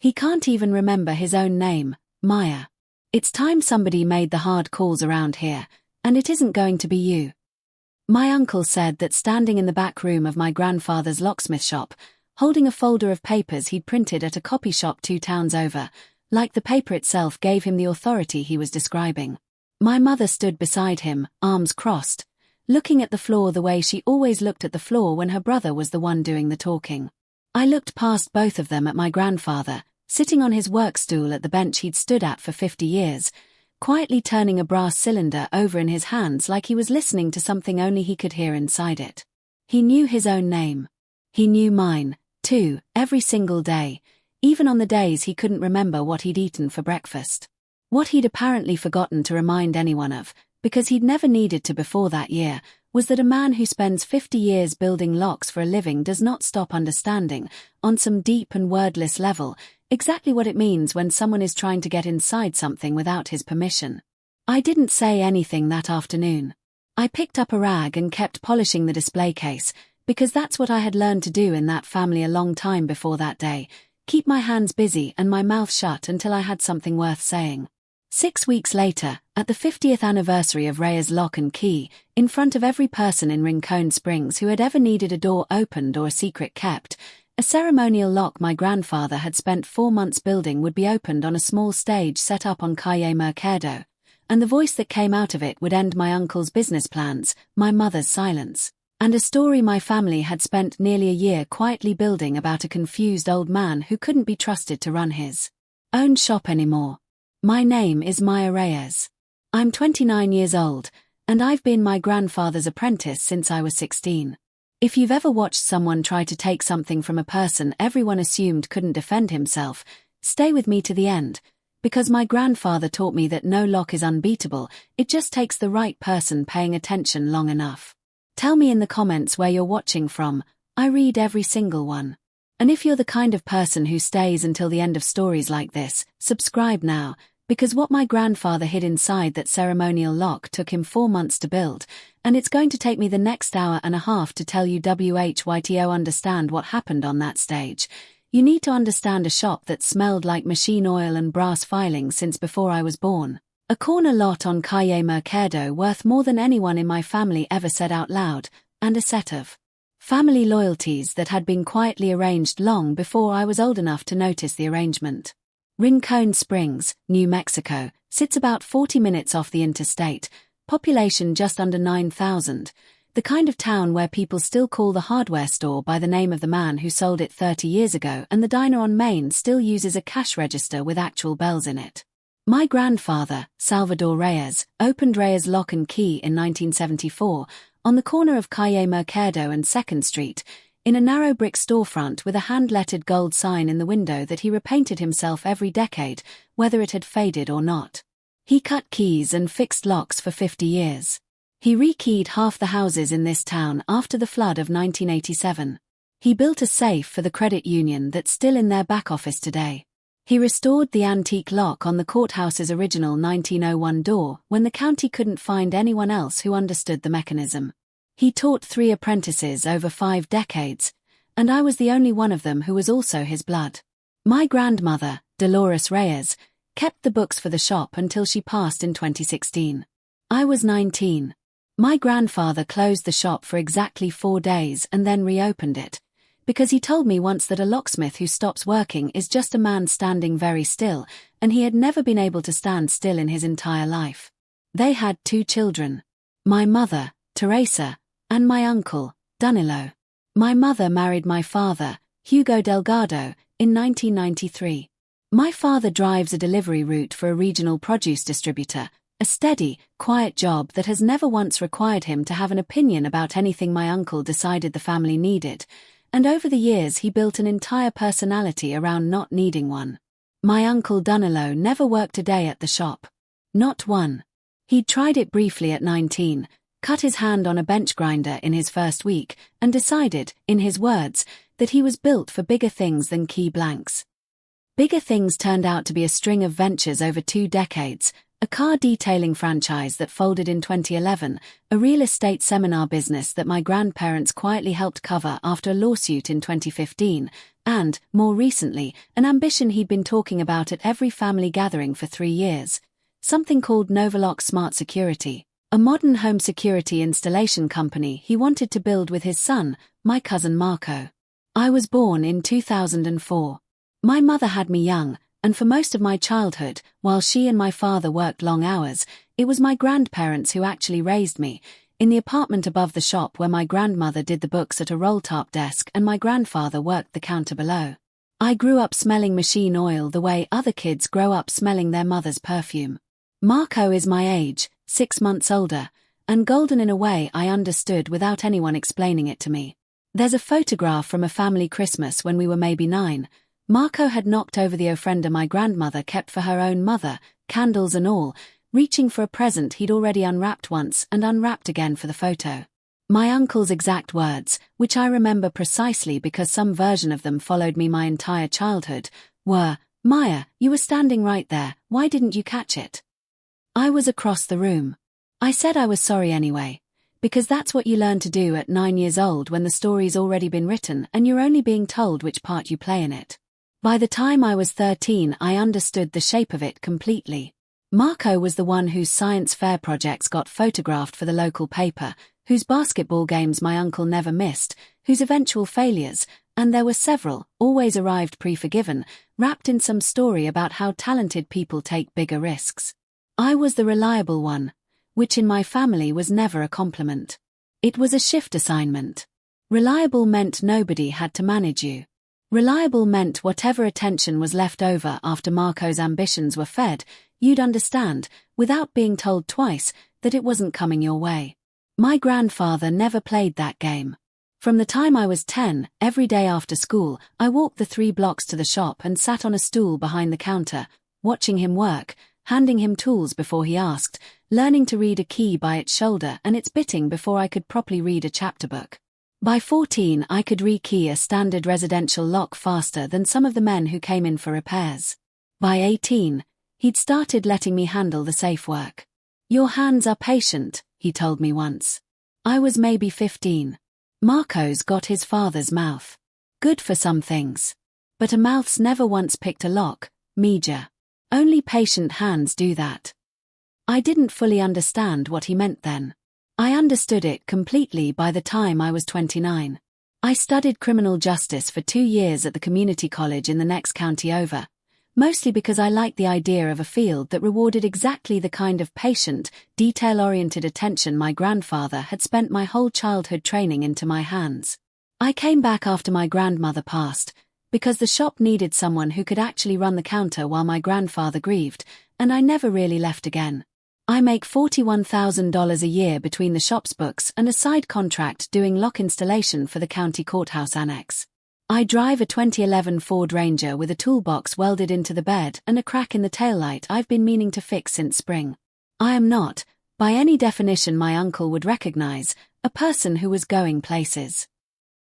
He can't even remember his own name, Maya. It's time somebody made the hard calls around here, and it isn't going to be you. My uncle said that standing in the back room of my grandfather's locksmith shop, holding a folder of papers he'd printed at a copy shop 2 towns over, like the paper itself gave him the authority he was describing. My mother stood beside him, arms crossed, looking at the floor the way she always looked at the floor when her brother was the one doing the talking. I looked past both of them at my grandfather, sitting on his work stool at the bench he'd stood at for 50 years, quietly turning a brass cylinder over in his hands like he was listening to something only he could hear inside it. He knew his own name. He knew mine, too, every single day, even on the days he couldn't remember what he'd eaten for breakfast. What he'd apparently forgotten to remind anyone of, because he'd never needed to before that year, was that a man who spends 50 years building locks for a living does not stop understanding, on some deep and wordless level, exactly what it means when someone is trying to get inside something without his permission. I didn't say anything that afternoon. I picked up a rag and kept polishing the display case, because that's what I had learned to do in that family a long time before that day, keep my hands busy and my mouth shut until I had something worth saying. 6 weeks later, at the 50th anniversary of Rhea's Lock and Key, in front of every person in Rincon Springs who had ever needed a door opened or a secret kept, a ceremonial lock my grandfather had spent 4 months building would be opened on a small stage set up on Calle Mercado, and the voice that came out of it would end my uncle's business plans, my mother's silence, and a story my family had spent nearly a year quietly building about a confused old man who couldn't be trusted to run his own shop anymore. My name is Maya Reyes. I'm 29 years old, and I've been my grandfather's apprentice since I was 16. If you've ever watched someone try to take something from a person everyone assumed couldn't defend himself, stay with me to the end, because my grandfather taught me that no lock is unbeatable, it just takes the right person paying attention long enough. Tell me in the comments where you're watching from, I read every single one. And if you're the kind of person who stays until the end of stories like this, subscribe now, because what my grandfather hid inside that ceremonial lock took him 4 months to build, and it's going to take me the next hour and a half to tell you WHYTO understand what happened on that stage. You need to understand a shop that smelled like machine oil and brass filings since before I was born. A corner lot on Calle Mercado worth more than anyone in my family ever said out loud, and a set of family loyalties that had been quietly arranged long before I was old enough to notice the arrangement. Rincon Springs, New Mexico, sits about 40 minutes off the interstate, population just under 9,000, the kind of town where people still call the hardware store by the name of the man who sold it 30 years ago, and the diner on Main still uses a cash register with actual bells in it. My grandfather, Salvador Reyes, opened Rhea's Lock and Key in 1974, on the corner of Calle Mercado and 2nd Street, in a narrow brick storefront with a hand-lettered gold sign in the window that he repainted himself every decade, whether it had faded or not. He cut keys and fixed locks for 50 years. He rekeyed half the houses in this town after the flood of 1987. He built a safe for the credit union that's still in their back office today. He restored the antique lock on the courthouse's original 1901 door when the county couldn't find anyone else who understood the mechanism. He taught 3 apprentices over 5 decades, and I was the only one of them who was also his blood. My grandmother, Dolores Reyes, kept the books for the shop until she passed in 2016. I was 19. My grandfather closed the shop for exactly 4 days and then reopened it, because he told me once that a locksmith who stops working is just a man standing very still, and he had never been able to stand still in his entire life. They had 2 children. My mother, Teresa, and my uncle, Danilo. My mother married my father, Hugo Delgado, in 1993. My father drives a delivery route for a regional produce distributor, a steady, quiet job that has never once required him to have an opinion about anything my uncle decided the family needed, and over the years he built an entire personality around not needing one. My uncle Danilo never worked a day at the shop. Not one. He'd tried it briefly at 19, cut his hand on a bench grinder in his first week, and decided, in his words, that he was built for bigger things than key blanks. Bigger things turned out to be a string of ventures over 2 decades, a car detailing franchise that folded in 2011, a real estate seminar business that my grandparents quietly helped cover after a lawsuit in 2015, and, more recently, an ambition he'd been talking about at every family gathering for 3 years. Something called Novalock Smart Security, a modern home security installation company he wanted to build with his son, my cousin Marco. I was born in 2004. My mother had me young, and for most of my childhood, while she and my father worked long hours, it was my grandparents who actually raised me, in the apartment above the shop where my grandmother did the books at a roll-top desk and my grandfather worked the counter below. I grew up smelling machine oil the way other kids grow up smelling their mother's perfume. Marco is my age, 6 months older, and golden in a way I understood without anyone explaining it to me. There's a photograph from a family Christmas when we were maybe 9. Marco had knocked over the ofrenda my grandmother kept for her own mother, candles and all, reaching for a present he'd already unwrapped once and unwrapped again for the photo. My uncle's exact words, which I remember precisely because some version of them followed me my entire childhood, were, "Maya, you were standing right there, why didn't you catch it?" I was across the room. I said I was sorry anyway, because that's what you learn to do at 9 years old when the story's already been written and you're only being told which part you play in it. By the time I was 13, I understood the shape of it completely. Marco was the one whose science fair projects got photographed for the local paper, whose basketball games my uncle never missed, whose eventual failures, and there were several, always arrived pre-forgiven, wrapped in some story about how talented people take bigger risks. I was the reliable one, which in my family was never a compliment. It was a shift assignment. Reliable meant nobody had to manage you. Reliable meant whatever attention was left over after Marco's ambitions were fed, you'd understand, without being told twice, that it wasn't coming your way. My grandfather never played that game. From the time I was 10, every day after school, I walked the 3 blocks to the shop and sat on a stool behind the counter, watching him work, handing him tools before he asked, learning to read a key by its shoulder and its bitting before I could properly read a chapter book. By 14, I could rekey a standard residential lock faster than some of the men who came in for repairs. By 18, he'd started letting me handle the safe work. "Your hands are patient," he told me once. I was maybe 15. Marco's got his father's mouth. Good for some things. But a mouth's never once picked a lock, Meja. Only patient hands do that. I didn't fully understand what he meant then. I understood it completely by the time I was 29. I studied criminal justice for 2 years at the community college in the next county over, mostly because I liked the idea of a field that rewarded exactly the kind of patient, detail-oriented attention my grandfather had spent my whole childhood training into my hands. I came back after my grandmother passed, because the shop needed someone who could actually run the counter while my grandfather grieved, and I never really left again. I make $41,000 a year between the shop's books and a side contract doing lock installation for the county courthouse annex. I drive a 2011 Ford Ranger with a toolbox welded into the bed and a crack in the taillight I've been meaning to fix since spring. I am not, by any definition my uncle would recognize, a person who was going places.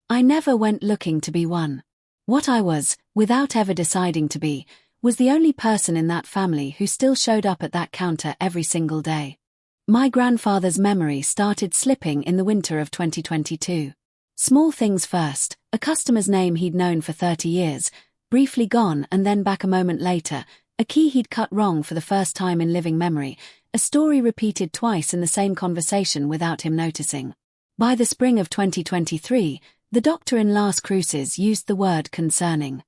I never went looking to be one. What I was, without ever deciding to be, was the only person in that family who still showed up at that counter every single day. My grandfather's memory started slipping in the winter of 2022. Small things first, a customer's name he'd known for 30 years, briefly gone and then back a moment later, a key he'd cut wrong for the first time in living memory, a story repeated twice in the same conversation without him noticing. By the spring of 2023, the doctor in Las Cruces used the word concerning.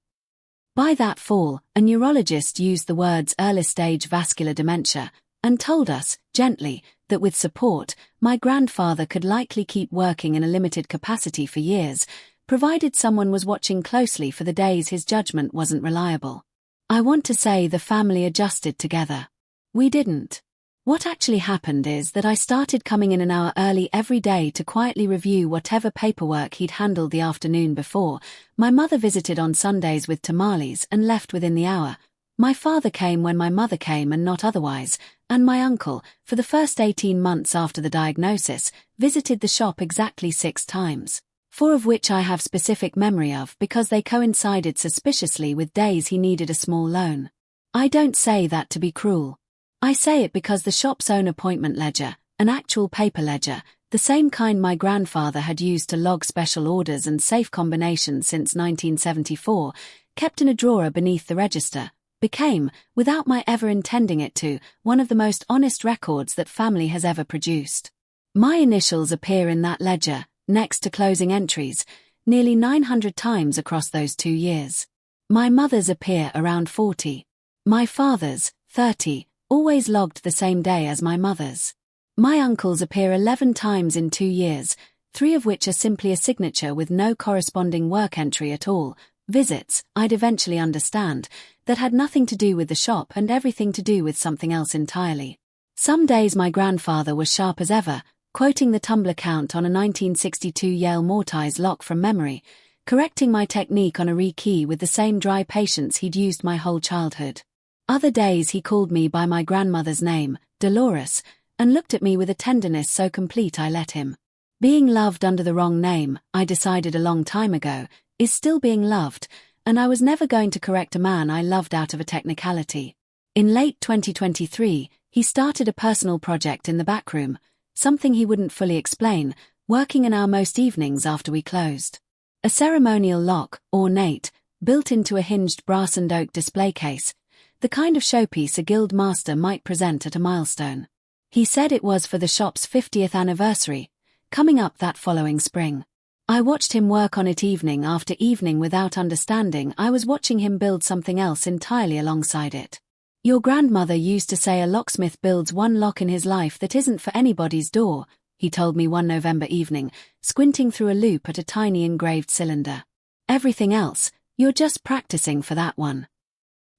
By that fall, a neurologist used the words early-stage vascular dementia, and told us, gently, that with support, my grandfather could likely keep working in a limited capacity for years, provided someone was watching closely for the days his judgment wasn't reliable. I want to say the family adjusted together. We didn't. What actually happened is that I started coming in an hour early every day to quietly review whatever paperwork he'd handled the afternoon before. My mother visited on Sundays with tamales and left within the hour. My father came when my mother came and not otherwise, and my uncle, for the first 18 months after the diagnosis, visited the shop exactly 6 times, 4 of which I have specific memory of because they coincided suspiciously with days he needed a small loan. I don't say that to be cruel. I say it because the shop's own appointment ledger, an actual paper ledger, the same kind my grandfather had used to log special orders and safe combinations since 1974, kept in a drawer beneath the register, became, without my ever intending it to, one of the most honest records that family has ever produced. My initials appear in that ledger, next to closing entries, nearly 900 times across those 2 years. My mother's appear around 40. My father's, 30, always logged the same day as my mother's. My uncle's appear 11 times in 2 years, 3 of which are simply a signature with no corresponding work entry at all. Visits, I'd eventually understand, that had nothing to do with the shop and everything to do with something else entirely. Some days my grandfather was sharp as ever, quoting the tumbler count on a 1962 Yale Mortise lock from memory, correcting my technique on a rekey with the same dry patience he'd used my whole childhood. Other days he called me by my grandmother's name, Dolores, and looked at me with a tenderness so complete I let him. Being loved under the wrong name, I decided a long time ago, is still being loved, and I was never going to correct a man I loved out of a technicality. In late 2023, he started a personal project in the back room, something he wouldn't fully explain, working in our most evenings after we closed. A ceremonial lock, ornate, built into a hinged brass and oak display case, the kind of showpiece a guild master might present at a milestone. He said it was for the shop's 50th anniversary, coming up that following spring. I watched him work on it evening after evening without understanding I was watching him build something else entirely alongside it. Your grandmother used to say a locksmith builds one lock in his life that isn't for anybody's door, he told me one November evening, squinting through a loop at a tiny engraved cylinder. Everything else, you're just practicing for that one.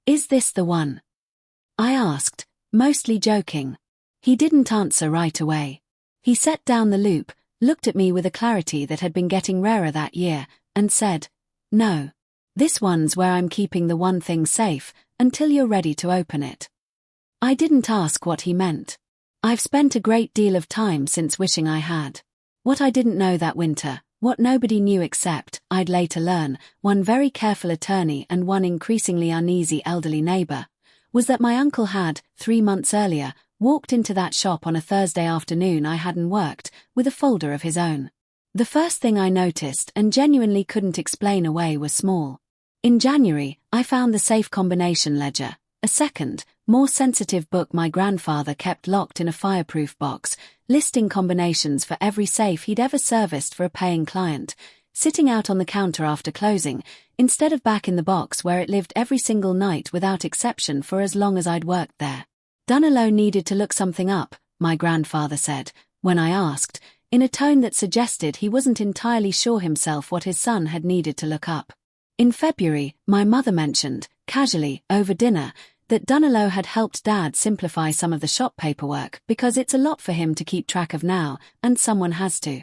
Is this the one? I asked, mostly joking. He didn't answer right away. He set down the loop, looked at me with a clarity that had been getting rarer that year, and said, "No. This one's where I'm keeping the one thing safe, until you're ready to open it." I didn't ask what he meant. I've spent a great deal of time since wishing I had. What I didn't know that winter, what nobody knew except, I'd later learn, one very careful attorney and one increasingly uneasy elderly neighbor, was that my uncle had, 3 months earlier, walked into that shop on a Thursday afternoon I hadn't worked, with a folder of his own. The first thing I noticed and genuinely couldn't explain away was small. In January, I found the safe combination ledger, a second, more sensitive book my grandfather kept locked in a fireproof box, listing combinations for every safe he'd ever serviced for a paying client, sitting out on the counter after closing, instead of back in the box where it lived every single night without exception for as long as I'd worked there. Dunalo needed to look something up, my grandfather said, when I asked, in a tone that suggested he wasn't entirely sure himself what his son had needed to look up. In February, my mother mentioned, casually, over dinner, that Dunalo had helped Dad simplify some of the shop paperwork because it's a lot for him to keep track of now, and someone has to.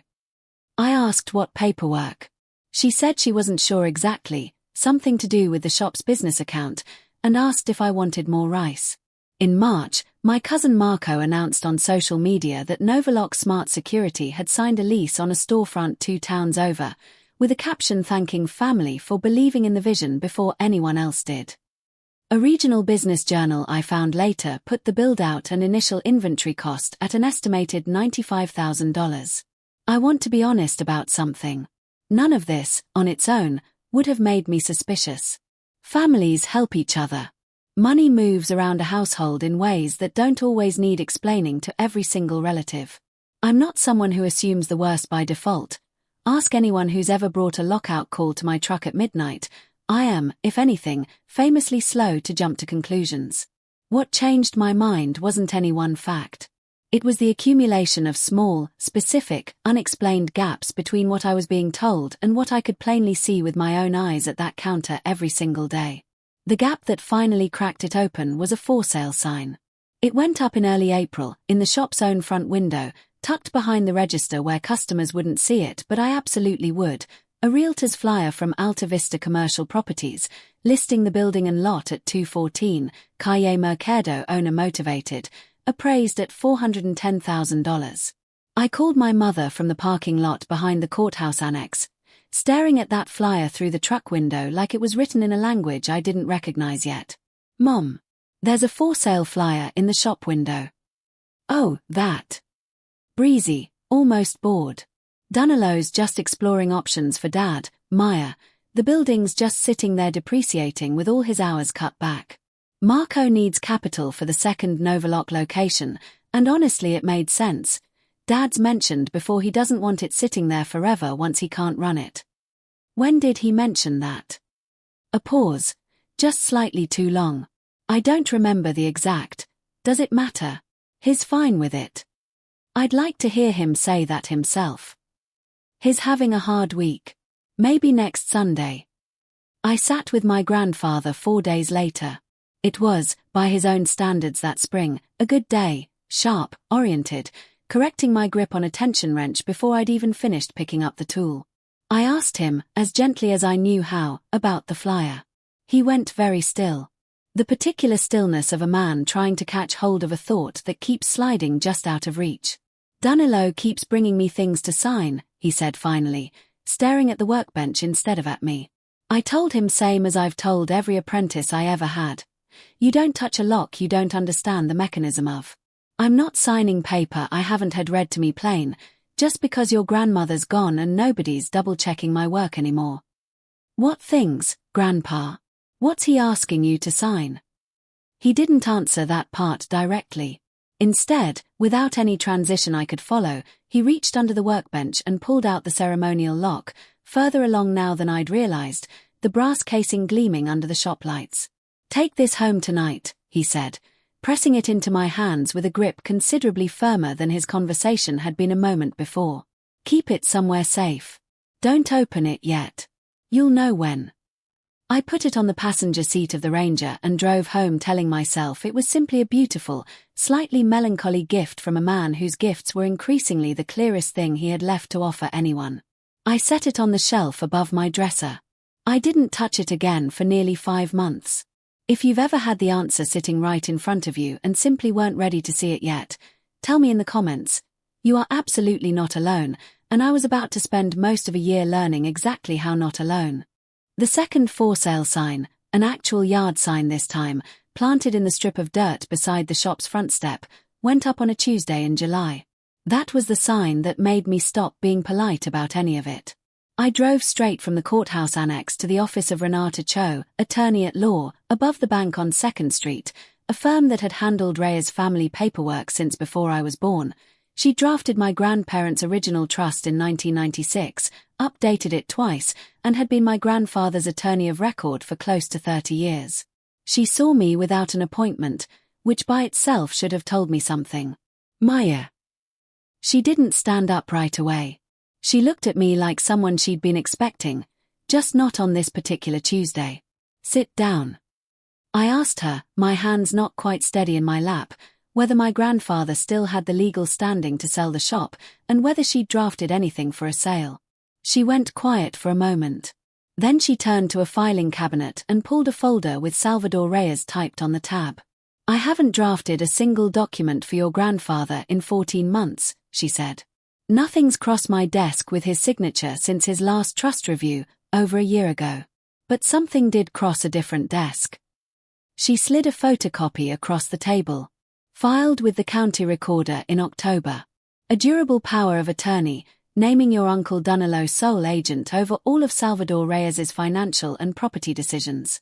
I asked what paperwork. She said she wasn't sure exactly, something to do with the shop's business account, and asked if I wanted more rice. In March, my cousin Marco announced on social media that Novalock Smart Security had signed a lease on a storefront 2 towns over, with a caption thanking family for believing in the vision before anyone else did. A regional business journal I found later put the build-out and initial inventory cost at an estimated $95,000. I want to be honest about something. None of this, on its own, would have made me suspicious. Families help each other. Money moves around a household in ways that don't always need explaining to every single relative. I'm not someone who assumes the worst by default. Ask anyone who's ever brought a lockout call to my truck at midnight. I am, if anything, famously slow to jump to conclusions. What changed my mind wasn't any one fact. It was the accumulation of small, specific, unexplained gaps between what I was being told and what I could plainly see with my own eyes at that counter every single day. The gap that finally cracked it open was a for sale sign. It went up in early April, in the shop's own front window, tucked behind the register where customers wouldn't see it but I absolutely would, a realtor's flyer from Alta Vista Commercial Properties, listing the building and lot at 214, Calle Mercado owner motivated, appraised at $410,000. I called my mother from the parking lot behind the courthouse annex, staring at that flyer through the truck window like it was written in a language I didn't recognize yet. "Mom, there's a for sale flyer in the shop window." "Oh, that." "Breezy, almost bored. Dunillow's just exploring options for Dad, Maya. The building's just sitting there depreciating with all his hours cut back. Marco needs capital for the second Novalock location, and honestly it made sense. Dad's mentioned before he doesn't want it sitting there forever once he can't run it. When did he mention that? A pause. Just slightly too long. I don't remember the exact. Does it matter? He's fine with it. I'd like to hear him say that himself. He's having a hard week. Maybe next Sunday. I sat with my grandfather 4 days later. It was, by his own standards that spring, a good day, sharp, oriented, correcting my grip on a tension wrench before I'd even finished picking up the tool. I asked him, as gently as I knew how, about the flyer. He went very still. The particular stillness of a man trying to catch hold of a thought that keeps sliding just out of reach. Dunillow keeps bringing me things to sign, he said finally, staring at the workbench instead of at me. I told him same as I've told every apprentice I ever had. You don't touch a lock you don't understand the mechanism of. I'm not signing paper I haven't had read to me plain, just because your grandmother's gone and nobody's double-checking my work anymore. What things, Grandpa? What's he asking you to sign? He didn't answer that part directly. Instead, without any transition I could follow, he reached under the workbench and pulled out the ceremonial lock, further along now than I'd realized, the brass casing gleaming under the shop lights. Take this home tonight, he said, pressing it into my hands with a grip considerably firmer than his conversation had been a moment before. Keep it somewhere safe. Don't open it yet. You'll know when. I put it on the passenger seat of the Ranger and drove home telling myself it was simply a beautiful, slightly melancholy gift from a man whose gifts were increasingly the clearest thing he had left to offer anyone. I set it on the shelf above my dresser. I didn't touch it again for nearly 5 months. If you've ever had the answer sitting right in front of you and simply weren't ready to see it yet, tell me in the comments. You are absolutely not alone, and I was about to spend most of a year learning exactly how not alone. The second for sale sign, an actual yard sign this time, planted in the strip of dirt beside the shop's front step, went up on a Tuesday in July. That was the sign that made me stop being polite about any of it. I drove straight from the courthouse annex to the office of Renata Cho, attorney at law, above the bank on 2nd Street, a firm that had handled Rhea's family paperwork since before I was born. She drafted my grandparents' original trust in 1996, updated it twice, and had been my grandfather's attorney of record for close to 30 years. She saw me without an appointment, which by itself should have told me something. Maya. She didn't stand up right away. She looked at me like someone she'd been expecting, just not on this particular Tuesday. Sit down. I asked her, my hands not quite steady in my lap, whether my grandfather still had the legal standing to sell the shop, and whether she'd drafted anything for a sale. She went quiet for a moment. Then she turned to a filing cabinet and pulled a folder with Salvador Reyes typed on the tab. I haven't drafted a single document for your grandfather in 14 months, she said. Nothing's crossed my desk with his signature since his last trust review, over a year ago. But something did cross a different desk. She slid a photocopy across the table. Filed with the county recorder in October. A durable power of attorney, naming your Uncle Dunillow sole agent over all of Salvador Reyes's financial and property decisions.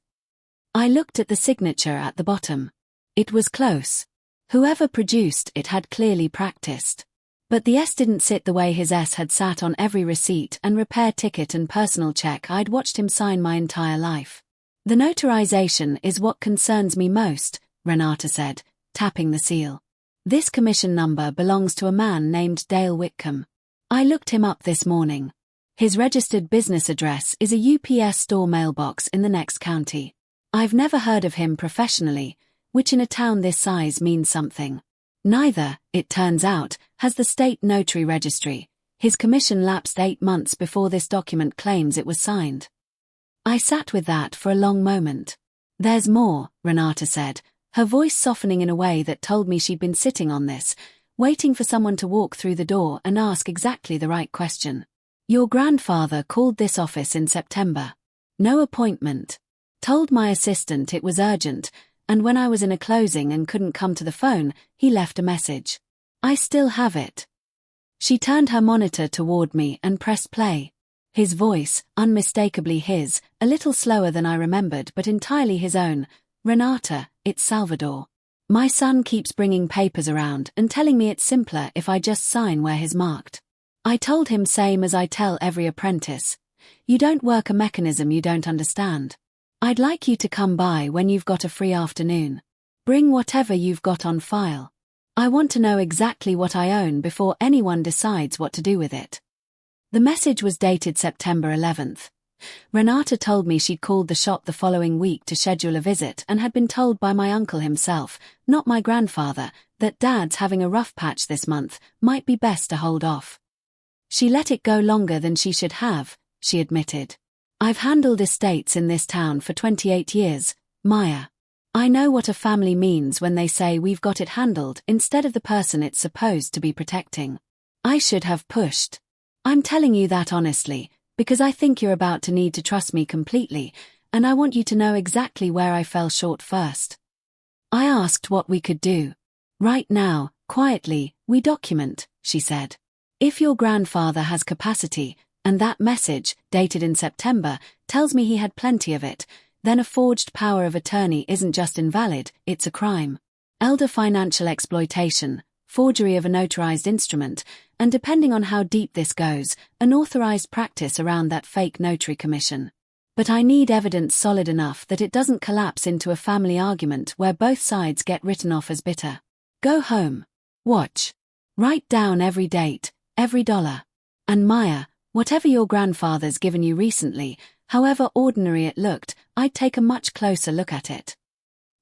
I looked at the signature at the bottom. It was close. Whoever produced it had clearly practiced. But the S didn't sit the way his S had sat on every receipt and repair ticket and personal check I'd watched him sign my entire life. The notarization is what concerns me most, Renata said, tapping the seal. This commission number belongs to a man named Dale Whitcomb. I looked him up this morning. His registered business address is a UPS store mailbox in the next county. I've never heard of him professionally, which in a town this size means something. Neither, it turns out, has the state notary registry. His commission lapsed 8 months before this document claims it was signed. I sat with that for a long moment. There's more, Renata said, her voice softening in a way that told me she'd been sitting on this, waiting for someone to walk through the door and ask exactly the right question. Your grandfather called this office in September. No appointment. Told my assistant it was urgent, and when I was in a closing and couldn't come to the phone, he left a message. I still have it. She turned her monitor toward me and pressed play. His voice, unmistakably his, a little slower than I remembered but entirely his own. Renata, it's Salvador. My son keeps bringing papers around and telling me it's simpler if I just sign where he's marked. I told him same as I tell every apprentice. You don't work a mechanism you don't understand. I'd like you to come by when you've got a free afternoon. Bring whatever you've got on file. I want to know exactly what I own before anyone decides what to do with it. The message was dated September 11th. Renata told me she'd called the shop the following week to schedule a visit and had been told by my uncle himself, not my grandfather, that Dad's having a rough patch this month, might be best to hold off. She let it go longer than she should have, she admitted. I've handled estates in this town for 28 years, Maya. I know what a family means when they say we've got it handled instead of the person it's supposed to be protecting. I should have pushed. I'm telling you that honestly, because I think you're about to need to trust me completely, and I want you to know exactly where I fell short first. I asked what we could do. Right now, quietly, we document, she said. If your grandfather has capacity, and that message, dated in September, tells me he had plenty of it, then a forged power of attorney isn't just invalid, it's a crime. Elder financial exploitation, forgery of a notarized instrument, and depending on how deep this goes, an authorized practice around that fake notary commission. But I need evidence solid enough that it doesn't collapse into a family argument where both sides get written off as bitter. Go home. Watch. Write down every date, every dollar. And Maya, whatever your grandfather's given you recently, however ordinary it looked, I'd take a much closer look at it.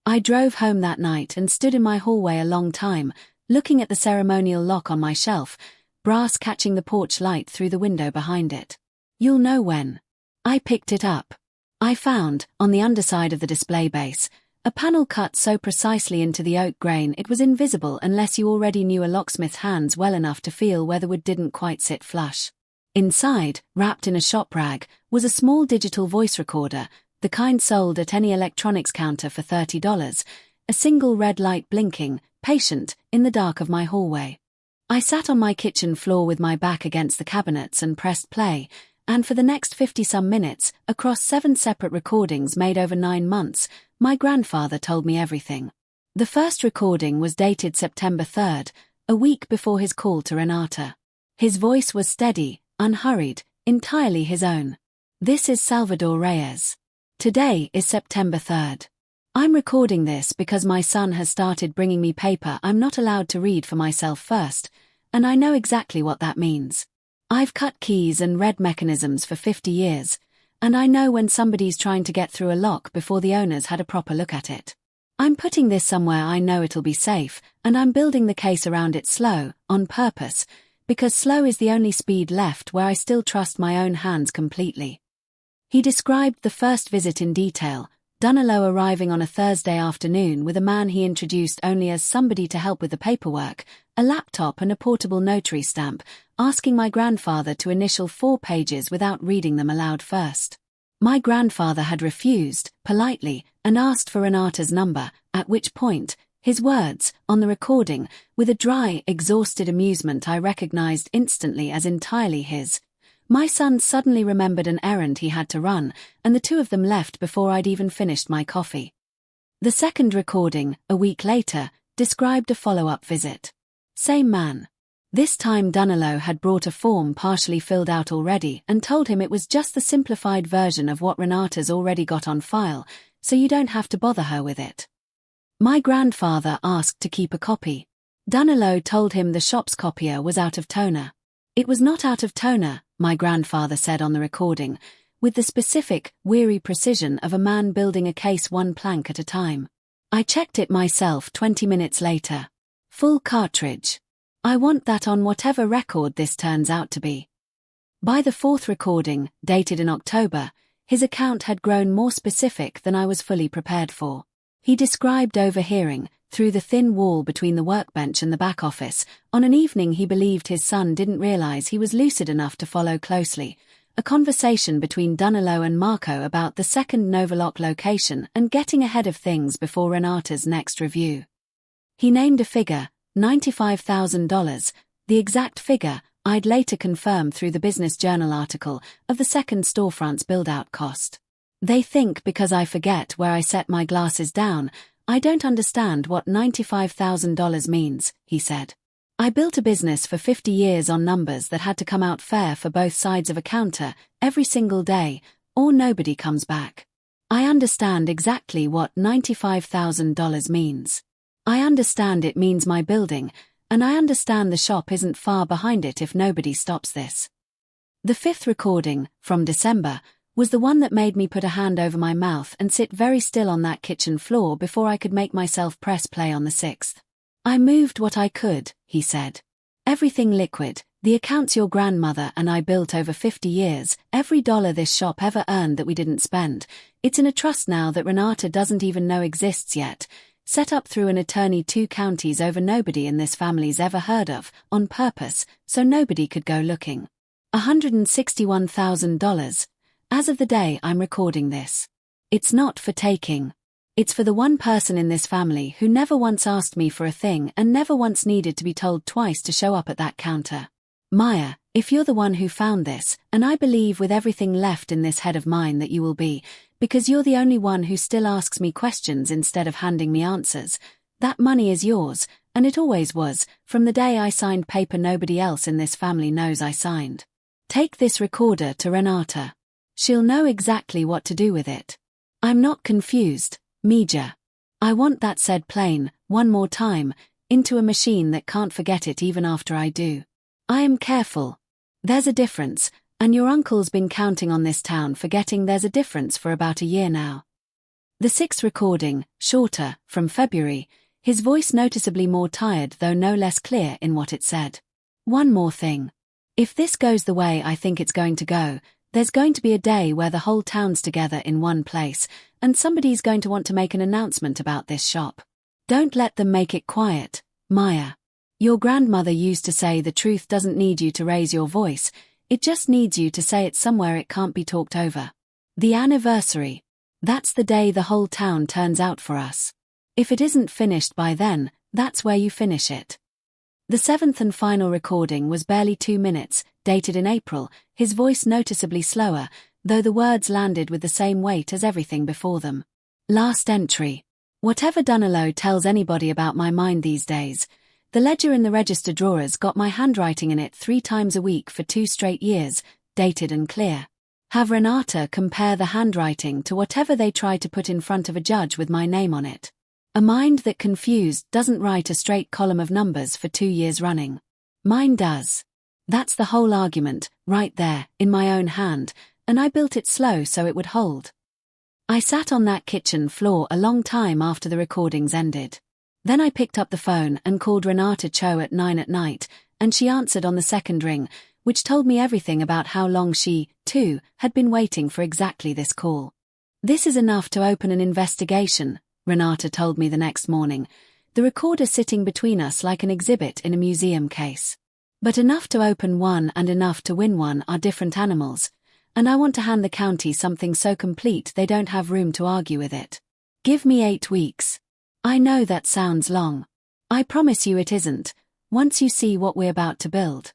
I drove home that night and stood in my hallway a long time, looking at the ceremonial lock on my shelf, brass catching the porch light through the window behind it. You'll know when. I picked it up. I found, on the underside of the display base, a panel cut so precisely into the oak grain it was invisible unless you already knew a locksmith's hands well enough to feel where the wood didn't quite sit flush. Inside, wrapped in a shop rag, was a small digital voice recorder, the kind sold at any electronics counter for $30, a single red light blinking, patient, in the dark of my hallway. I sat on my kitchen floor with my back against the cabinets and pressed play, and for the next 50-some minutes, across 7 separate recordings made over 9 months, my grandfather told me everything. The first recording was dated September 3rd, a week before his call to Renata. His voice was steady, unhurried, entirely his own. This is Salvador Reyes. Today is September 3rd. I'm recording this because my son has started bringing me paper I'm not allowed to read for myself first, and I know exactly what that means. I've cut keys and read mechanisms for 50 years, and I know when somebody's trying to get through a lock before the owners had a proper look at it. I'm putting this somewhere I know it'll be safe, and I'm building the case around it slow, on purpose, because slow is the only speed left where I still trust my own hands completely. He described the first visit in detail, Dunalo arriving on a Thursday afternoon with a man he introduced only as somebody to help with the paperwork, a laptop and a portable notary stamp, asking my grandfather to initial 4 pages without reading them aloud first. My grandfather had refused, politely, and asked for Renata's number, at which point, his words, on the recording, with a dry, exhausted amusement I recognized instantly as entirely his. My son suddenly remembered an errand he had to run, and the two of them left before I'd even finished my coffee. The second recording, a week later, described a follow-up visit. Same man. This time Dunalo had brought a form partially filled out already and told him it was just the simplified version of what Renata's already got on file, so you don't have to bother her with it. My grandfather asked to keep a copy. Dunalo told him the shop's copier was out of toner. It was not out of toner, my grandfather said on the recording, with the specific, weary precision of a man building a case 1 plank at a time. I checked it myself 20 minutes later. Full cartridge. I want that on whatever record this turns out to be. By the 4th recording, dated in October, his account had grown more specific than I was fully prepared for. He described overhearing, through the thin wall between the workbench and the back office, on an evening he believed his son didn't realize he was lucid enough to follow closely, a conversation between Dunalo and Marco about the second Novalock location and getting ahead of things before Renata's next review. He named a figure, $95,000, The exact figure I'd later confirm through the Business Journal article of the second storefront's build-out cost. They think because I forget where I set my glasses down, I don't understand what $95,000 means, he said. I built a business for 50 years on numbers that had to come out fair for both sides of a counter every single day, or nobody comes back. I understand exactly what $95,000 means. I understand it means my building, and I understand the shop isn't far behind it if nobody stops this. The fifth recording, from December, was the one that made me put a hand over my mouth and sit very still on that kitchen floor before I could make myself press play on the sixth. I moved what I could, he said. Everything liquid, the accounts your grandmother and I built over 50 years, every dollar this shop ever earned that we didn't spend. It's in a trust now that Renata doesn't even know exists yet, set up through an attorney 2 counties over nobody in this family's ever heard of, on purpose, so nobody could go looking. $161,000. As of the day I'm recording this. It's not for taking. It's for the one person in this family who never once asked me for a thing and never once needed to be told twice to show up at that counter. Maya, if you're the one who found this, and I believe with everything left in this head of mine that you will be, because you're the only one who still asks me questions instead of handing me answers, that money is yours, and it always was, from the day I signed paper nobody else in this family knows I signed. Take this recorder to Renata. She'll know exactly what to do with it. I'm not confused. Mija. I want that said plain, one more time, into a machine that can't forget it even after I do. I am careful. There's a difference, and your uncle's been counting on this town forgetting there's a difference for about a year now. The sixth recording, shorter, from February, his voice noticeably more tired though no less clear in what it said. One more thing. If this goes the way I think it's going to go, there's going to be a day where the whole town's together in one place, and somebody's going to want to make an announcement about this shop. Don't let them make it quiet, Maya. Your grandmother used to say the truth doesn't need you to raise your voice, it just needs you to say it somewhere it can't be talked over. The anniversary. That's the day the whole town turns out for us. If it isn't finished by then, that's where you finish it. The seventh and final recording was barely 2 minutes, dated in April, his voice noticeably slower, though the words landed with the same weight as everything before them. Last entry. Whatever Dunalow tells anybody about my mind these days, the ledger in the register drawers got my handwriting in it 3 times a week for 2 straight years, dated and clear. Have Renata compare the handwriting to whatever they try to put in front of a judge with my name on it. A mind that confused doesn't write a straight column of numbers for 2 years running. Mine does. That's the whole argument, right there, in my own hand, and I built it slow so it would hold. I sat on that kitchen floor a long time after the recordings ended. Then I picked up the phone and called Renata Cho at 9 at night, and she answered on the second ring, which told me everything about how long she, too, had been waiting for exactly this call. This is enough to open an investigation, Renata told me the next morning, the recorder sitting between us like an exhibit in a museum case. But enough to open one and enough to win one are different animals, and I want to hand the county something so complete they don't have room to argue with it. Give me 8 weeks. I know that sounds long. I promise you it isn't, once you see what we're about to build.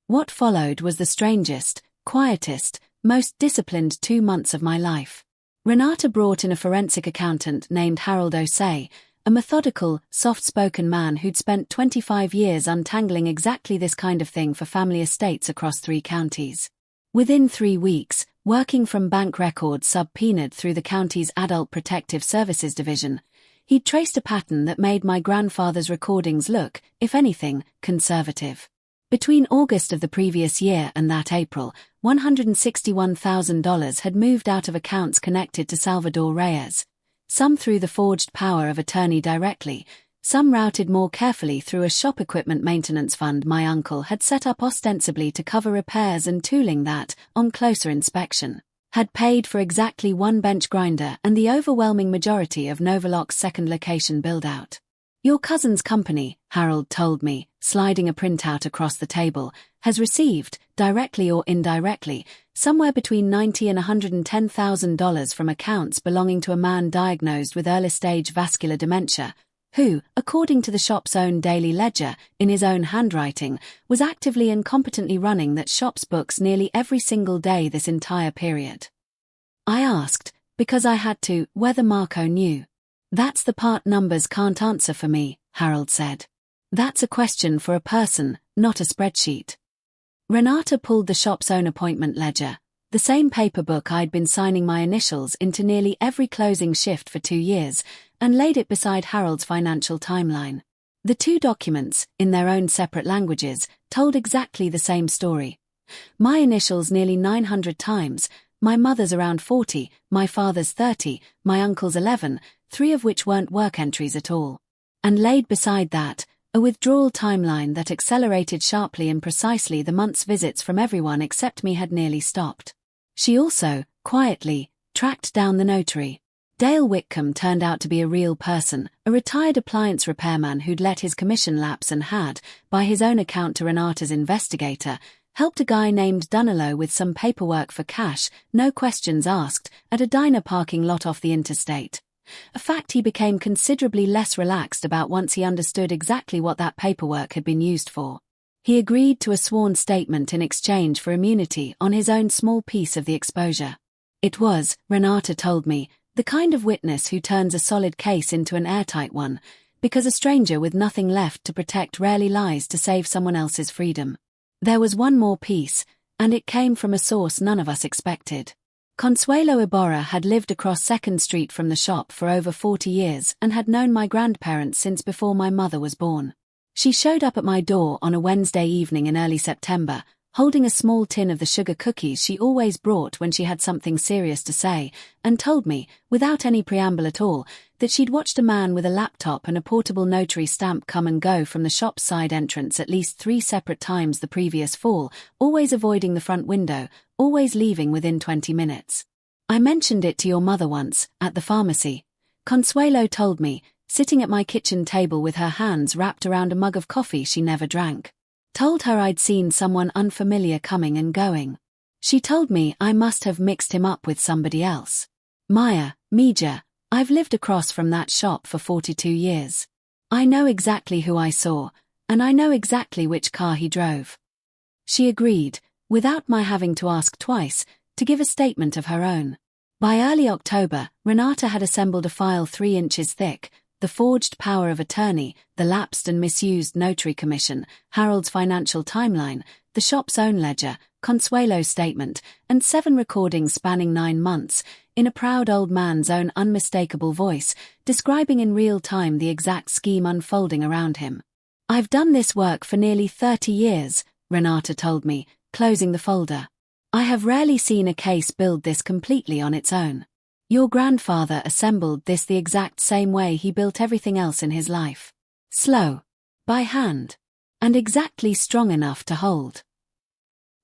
What followed was the strangest, quietest, most disciplined 2 months of my life. Renata brought in a forensic accountant named Harold Osei, a methodical, soft-spoken man who'd spent 25 years untangling exactly this kind of thing for family estates across 3 counties. Within 3 weeks, working from bank records subpoenaed through the county's Adult Protective Services Division, he'd traced a pattern that made my grandfather's recordings look, if anything, conservative. Between August of the previous year and that April, $161,000 had moved out of accounts connected to Salvador Reyes, some through the forged power of attorney directly, some routed more carefully through a shop equipment maintenance fund my uncle had set up ostensibly to cover repairs and tooling that, on closer inspection, had paid for exactly 1 bench grinder and the overwhelming majority of Novalock's second location build-out. Your cousin's company, Harold told me, sliding a printout across the table, has received, directly or indirectly, somewhere between $90,000 and $110,000 from accounts belonging to a man diagnosed with early-stage vascular dementia, who, according to the shop's own daily ledger, in his own handwriting, was actively and competently running that shop's books nearly every single day this entire period. I asked, because I had to, whether Marco knew. That's the part numbers can't answer for me, Harold said. That's a question for a person, not a spreadsheet. Renata pulled the shop's own appointment ledger, the same paper book I'd been signing my initials into nearly every closing shift for 2 years, and laid it beside Harold's financial timeline. The two documents, in their own separate languages, told exactly the same story. My initials nearly 900 times, my mother's around 40, my father's 30, my uncle's 11, 3 of which weren't work entries at all. And laid beside that, a withdrawal timeline that accelerated sharply in precisely the month's visits from everyone except me had nearly stopped. She also, quietly, tracked down the notary. Dale Whitcomb turned out to be a real person, a retired appliance repairman who'd let his commission lapse and had, by his own account to Renata's investigator, helped a guy named Dunillo with some paperwork for cash, no questions asked, at a diner parking lot off the interstate. A fact he became considerably less relaxed about once he understood exactly what that paperwork had been used for. He agreed to a sworn statement in exchange for immunity on his own small piece of the exposure. It was, Renata told me, the kind of witness who turns a solid case into an airtight one, because a stranger with nothing left to protect rarely lies to save someone else's freedom. There was one more piece, and it came from a source none of us expected. Consuelo Ibarra had lived across 2nd Street from the shop for over 40 years and had known my grandparents since before my mother was born. She showed up at my door on a Wednesday evening in early September, holding a small tin of the sugar cookies she always brought when she had something serious to say, and told me, without any preamble at all, that she'd watched a man with a laptop and a portable notary stamp come and go from the shop's side entrance at least 3 separate times the previous fall, always avoiding the front window, always leaving within 20 minutes. I mentioned it to your mother once, at the pharmacy. Consuelo told me, sitting at my kitchen table with her hands wrapped around a mug of coffee she never drank. Told her I'd seen someone unfamiliar coming and going. She told me I must have mixed him up with somebody else. Maya, Mija, I've lived across from that shop for 42 years. I know exactly who I saw, and I know exactly which car he drove. She agreed, without my having to ask twice, to give a statement of her own. By early October, Renata had assembled a file 3 inches thick, the forged power of attorney, the lapsed and misused notary commission, Harold's financial timeline, the shop's own ledger, Consuelo's statement, and 7 recordings spanning 9 months, in a proud old man's own unmistakable voice, describing in real time the exact scheme unfolding around him. I've done this work for nearly 30 years, Renata told me, closing the folder. I have rarely seen a case build this completely on its own. Your grandfather assembled this the exact same way he built everything else in his life. Slow. By hand. And exactly strong enough to hold.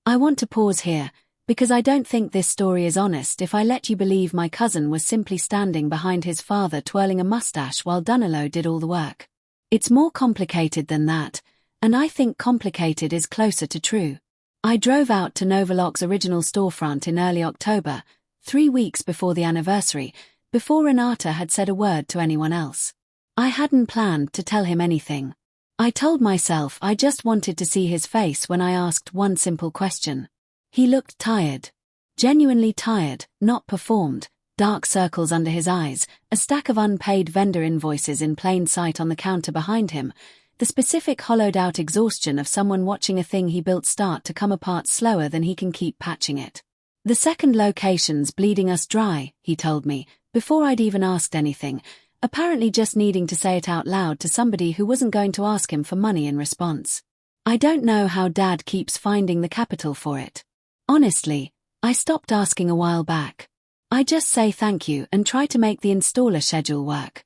I want to pause here, because I don't think this story is honest if I let you believe my cousin was simply standing behind his father twirling a mustache while Dunillo did all the work. It's more complicated than that, and I think complicated is closer to true. I drove out to Novalock's original storefront in early October, 3 weeks before the anniversary, before Renata had said a word to anyone else. I hadn't planned to tell him anything. I told myself I just wanted to see his face when I asked one simple question. He looked tired. Genuinely tired, not performed, dark circles under his eyes, a stack of unpaid vendor invoices in plain sight on the counter behind him, the specific hollowed-out exhaustion of someone watching a thing he built start to come apart slower than he can keep patching it. The second location's bleeding us dry, he told me, before I'd even asked anything, apparently just needing to say it out loud to somebody who wasn't going to ask him for money in response. I don't know how Dad keeps finding the capital for it. Honestly, I stopped asking a while back. I just say thank you and try to make the installer schedule work.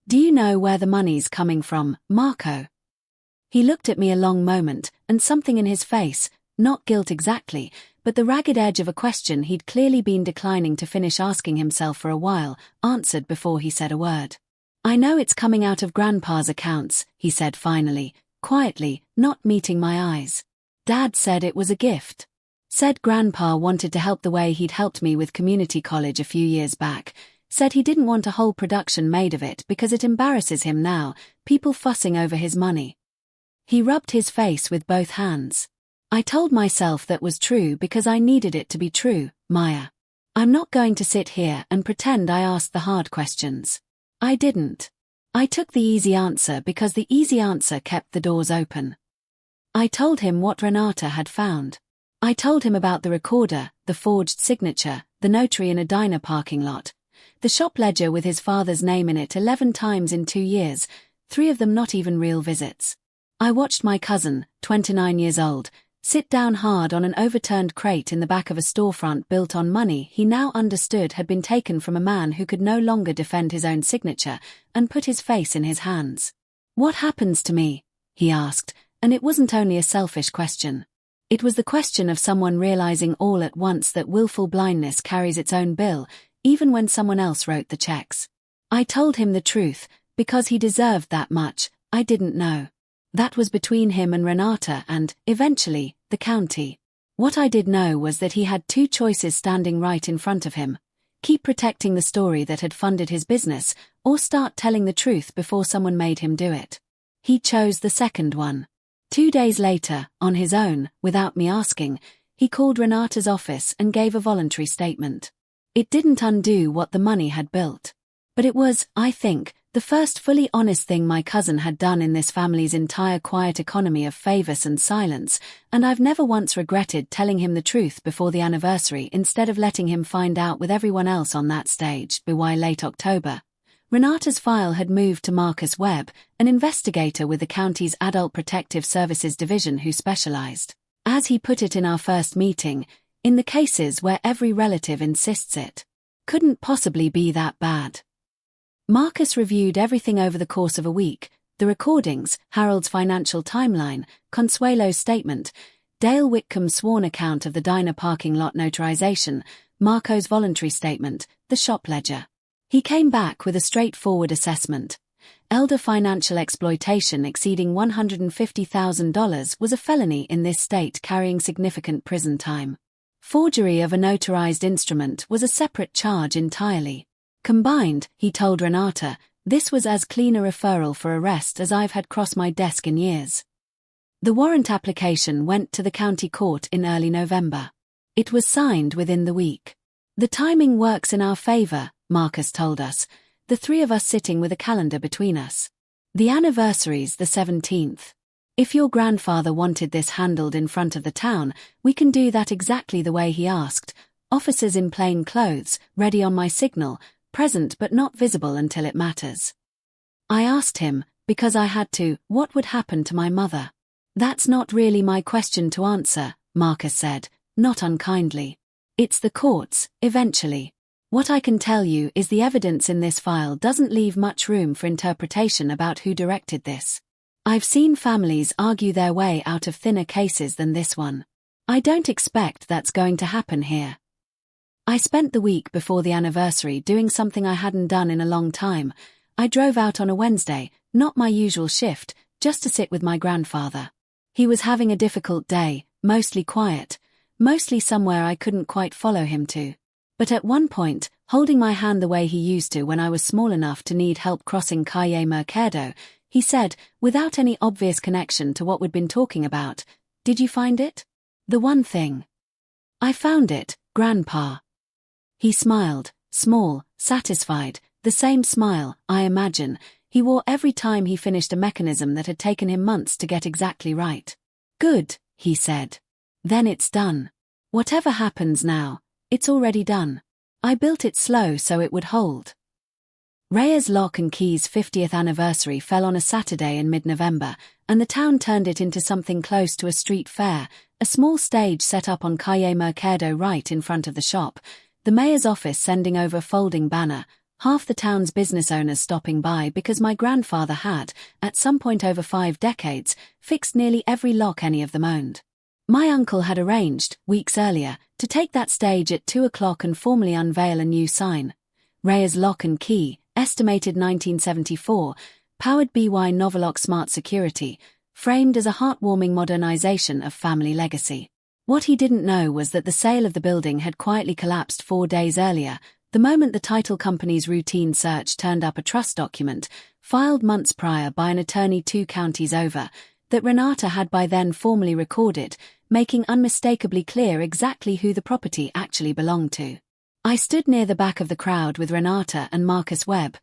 Do you know where the money's coming from, Marco? He looked at me a long moment, and something in his face, not guilt exactly, but the ragged edge of a question he'd clearly been declining to finish asking himself for a while, answered before he said a word. I know it's coming out of Grandpa's accounts, he said finally, quietly, not meeting my eyes. Dad said it was a gift. Said Grandpa wanted to help the way he'd helped me with community college a few years back. Said he didn't want a whole production made of it because it embarrasses him now, people fussing over his money. He rubbed his face with both hands. I told myself that was true because I needed it to be true, Maya. I'm not going to sit here and pretend I asked the hard questions. I didn't. I took the easy answer because the easy answer kept the doors open. I told him what Renata had found. I told him about the recorder, the forged signature, the notary in a diner parking lot, the shop ledger with his father's name in it 11 times in 2 years, 3 of them not even real visits. I watched my cousin, 29 years old, sit down hard on an overturned crate in the back of a storefront built on money he now understood had been taken from a man who could no longer defend his own signature, and put his face in his hands. What happens to me? He asked, and it wasn't only a selfish question. It was the question of someone realizing all at once that willful blindness carries its own bill, even when someone else wrote the checks. I told him the truth, because he deserved that much. I didn't know. That was between him and Renata and, eventually, the county. What I did know was that he had 2 choices standing right in front of him: keep protecting the story that had funded his business, or start telling the truth before someone made him do it. He chose the second one. 2 days later, on his own, without me asking, he called Renata's office and gave a voluntary statement. It didn't undo what the money had built. But it was, I think, the first fully honest thing my cousin had done in this family's entire quiet economy of favors and silence, and I've never once regretted telling him the truth before the anniversary instead of letting him find out with everyone else on that stage by late October. Renata's file had moved to Marcus Webb, an investigator with the county's Adult Protective Services Division who specialized, as he put it in our first meeting, in the cases where every relative insists it couldn't possibly be that bad. Marcus reviewed everything over the course of a week: the recordings, Harold's financial timeline, Consuelo's statement, Dale Whitcomb's sworn account of the diner parking lot notarization, Marco's voluntary statement, the shop ledger. He came back with a straightforward assessment. Elder financial exploitation exceeding $150,000 was a felony in this state carrying significant prison time. Forgery of a notarized instrument was a separate charge entirely. Combined, he told Renata, this was as clean a referral for arrest as I've had cross my desk in years. The warrant application went to the county court in early November. It was signed within the week. The timing works in our favor, Marcus told us, the 3 of us sitting with a calendar between us. The anniversary's the 17th. If your grandfather wanted this handled in front of the town, we can do that exactly the way he asked. Officers in plain clothes, ready on my signal, present but not visible until it matters. I asked him, because I had to, what would happen to my mother. That's not really my question to answer, Marcus said, not unkindly. It's the courts, eventually. What I can tell you is the evidence in this file doesn't leave much room for interpretation about who directed this. I've seen families argue their way out of thinner cases than this one. I don't expect that's going to happen here. I spent the week before the anniversary doing something I hadn't done in a long time. I drove out on a Wednesday, not my usual shift, just to sit with my grandfather. He was having a difficult day, mostly quiet, mostly somewhere I couldn't quite follow him to. But at one point, holding my hand the way he used to when I was small enough to need help crossing Calle Mercado, he said, without any obvious connection to what we'd been talking about, "Did you find it? The one thing." "I found it, Grandpa." He smiled, small, satisfied, the same smile, I imagine, he wore every time he finished a mechanism that had taken him months to get exactly right. "Good," he said. "Then it's done. Whatever happens now, it's already done. I built it slow so it would hold." Reyes Lock and Key's 50th anniversary fell on a Saturday in mid-November, and the town turned it into something close to a street fair, a small stage set up on Calle Mercado right in front of the shop, the mayor's office sending over a folding banner, half the town's business owners stopping by because my grandfather had, at some point over 5 decades, fixed nearly every lock any of them owned. My uncle had arranged, weeks earlier, to take that stage at 2 o'clock and formally unveil a new sign. Reyes Lock and Key, estimated 1974, powered by Novelock Smart Security, framed as a heartwarming modernization of family legacy. What he didn't know was that the sale of the building had quietly collapsed 4 days earlier, The moment the title company's routine search turned up a trust document, filed months prior by an attorney 2 counties over, that Renata had by then formally recorded, making unmistakably clear exactly who the property actually belonged to. I stood near the back of the crowd with Renata and Marcus Webb,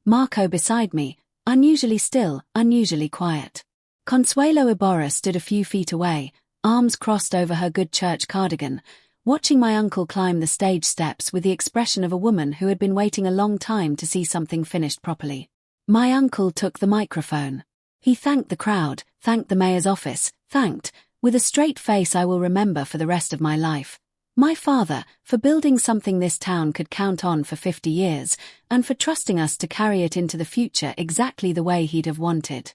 Marco beside me, unusually still, unusually quiet. Consuelo Iborra stood a few feet away, arms crossed over her good church cardigan, watching my uncle climb the stage steps with the expression of a woman who had been waiting a long time to see something finished properly. My uncle took the microphone. He thanked the crowd, thanked the mayor's office, thanked, with a straight face I will remember for the rest of my life, my father, for building something this town could count on for 50 years, and for trusting us to carry it into the future exactly the way he'd have wanted.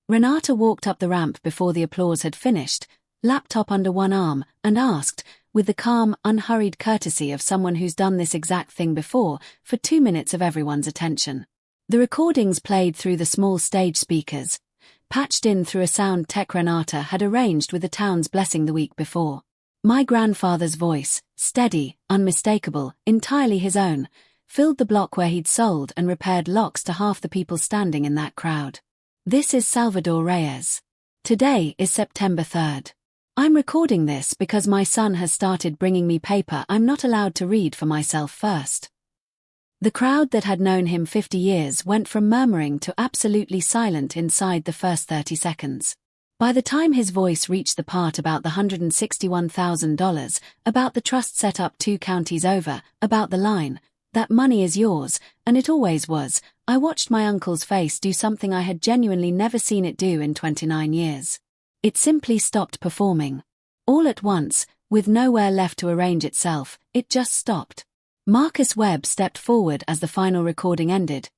Renata walked up the ramp before the applause had finished, laptop under one arm, and asked, with the calm, unhurried courtesy of someone who's done this exact thing before, for 2 minutes of everyone's attention. The recordings played through the small stage speakers, patched in through a sound tech Renata had arranged with the town's blessing the week before. My grandfather's voice, steady, unmistakable, entirely his own, filled the block where he'd sold and repaired locks to half the people standing in that crowd. This is Salvador Reyes. Today is September 3rd. I'm recording this because my son has started bringing me paper I'm not allowed to read for myself first. The crowd that had known him 50 years went from murmuring to absolutely silent inside the first 30 seconds. By the time his voice reached the part about the $161,000, about the trust set up 2 counties over, about the line, "That money is yours, and it always was," I watched my uncle's face do something I had genuinely never seen it do in 29 years. It simply stopped performing. All at once, with nowhere left to arrange itself, it just stopped. Marcus Webb stepped forward as the final recording ended,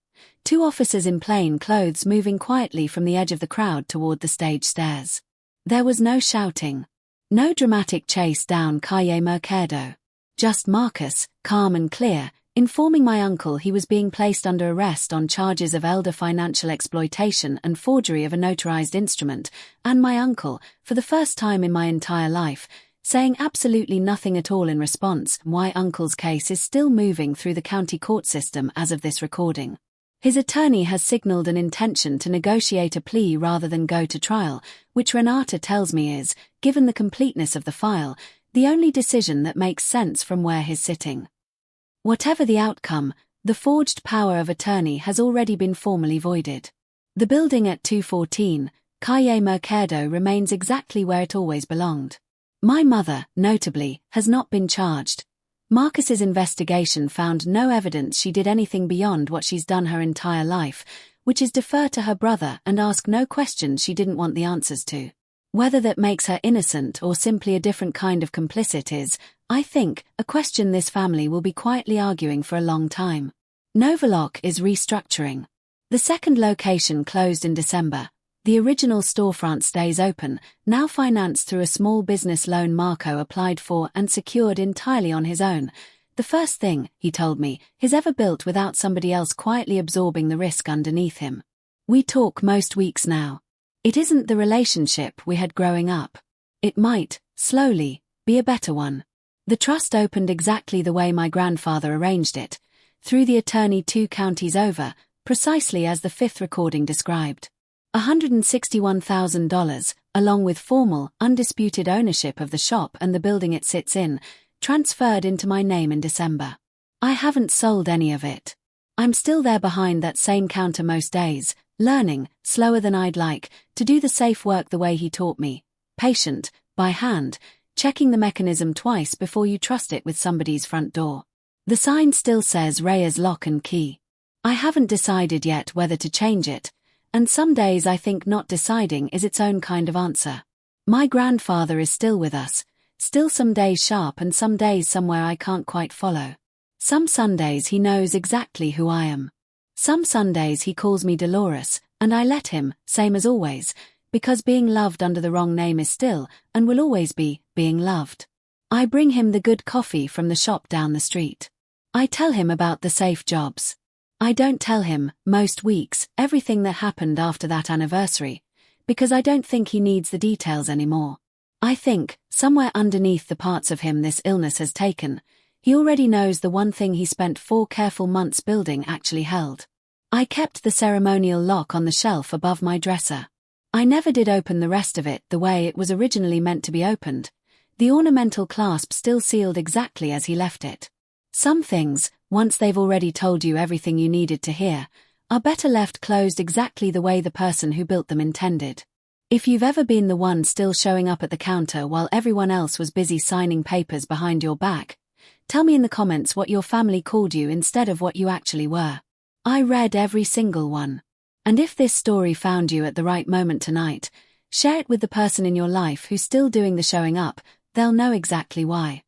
2 officers in plain clothes moving quietly from the edge of the crowd toward the stage stairs. There was no shouting. No dramatic chase down Calle Mercado. Just Marcus, calm and clear, informing my uncle he was being placed under arrest on charges of elder financial exploitation and forgery of a notarized instrument, and my uncle, for the first time in my entire life, saying absolutely nothing at all in response. My uncle's case is still moving through the county court system as of this recording. His attorney has signaled an intention to negotiate a plea rather than go to trial, which Renata tells me is, given the completeness of the file, the only decision that makes sense from where he's sitting. Whatever the outcome, the forged power of attorney has already been formally voided. The building at 214, Calle Mercado remains exactly where it always belonged. My mother, notably, has not been charged. Marcus's investigation found no evidence she did anything beyond what she's done her entire life, which is defer to her brother and ask no questions she didn't want the answers to. Whether that makes her innocent or simply a different kind of complicit is, I think, a question this family will be quietly arguing for a long time. Novalock is restructuring. The second location closed in December. The original storefront stays open, now financed through a small business loan Marco applied for and secured entirely on his own. The first thing, he told me, he's ever built without somebody else quietly absorbing the risk underneath him. We talk most weeks now. It isn't the relationship we had growing up. It might, slowly, be a better one. The trust opened exactly the way my grandfather arranged it, through the attorney 2 counties over, precisely as the 5th recording described. $161,000, along with formal, undisputed ownership of the shop and the building it sits in, transferred into my name in December. I haven't sold any of it. I'm still there behind that same counter most days, learning, slower than I'd like, to do the safe work the way he taught me, patient, by hand, checking the mechanism twice before you trust it with somebody's front door. The sign still says Reyes Lock and Key. I haven't decided yet whether to change it, and some days I think not deciding is its own kind of answer. My grandfather is still with us, still some days sharp and some days somewhere I can't quite follow. Some Sundays he knows exactly who I am. Some Sundays he calls me Dolores, and I let him, same as always, because being loved under the wrong name is still, and will always be, being loved. I bring him the good coffee from the shop down the street. I tell him about the safe jobs. I don't tell him, most weeks, everything that happened after that anniversary, because I don't think he needs the details anymore. I think, somewhere underneath the parts of him this illness has taken, He already knows the one thing he spent 4 careful months building actually held. I kept the ceremonial lock on the shelf above my dresser. I never did open the rest of it the way it was originally meant to be opened, the ornamental clasp still sealed exactly as he left it. Some things, once they've already told you everything you needed to hear, are better left closed exactly the way the person who built them intended. If you've ever been the one still showing up at the counter while everyone else was busy signing papers behind your back, tell me in the comments what your family called you instead of what you actually were. I read every single one. And if this story found you at the right moment tonight, share it with the person in your life who's still doing the showing up. They'll know exactly why.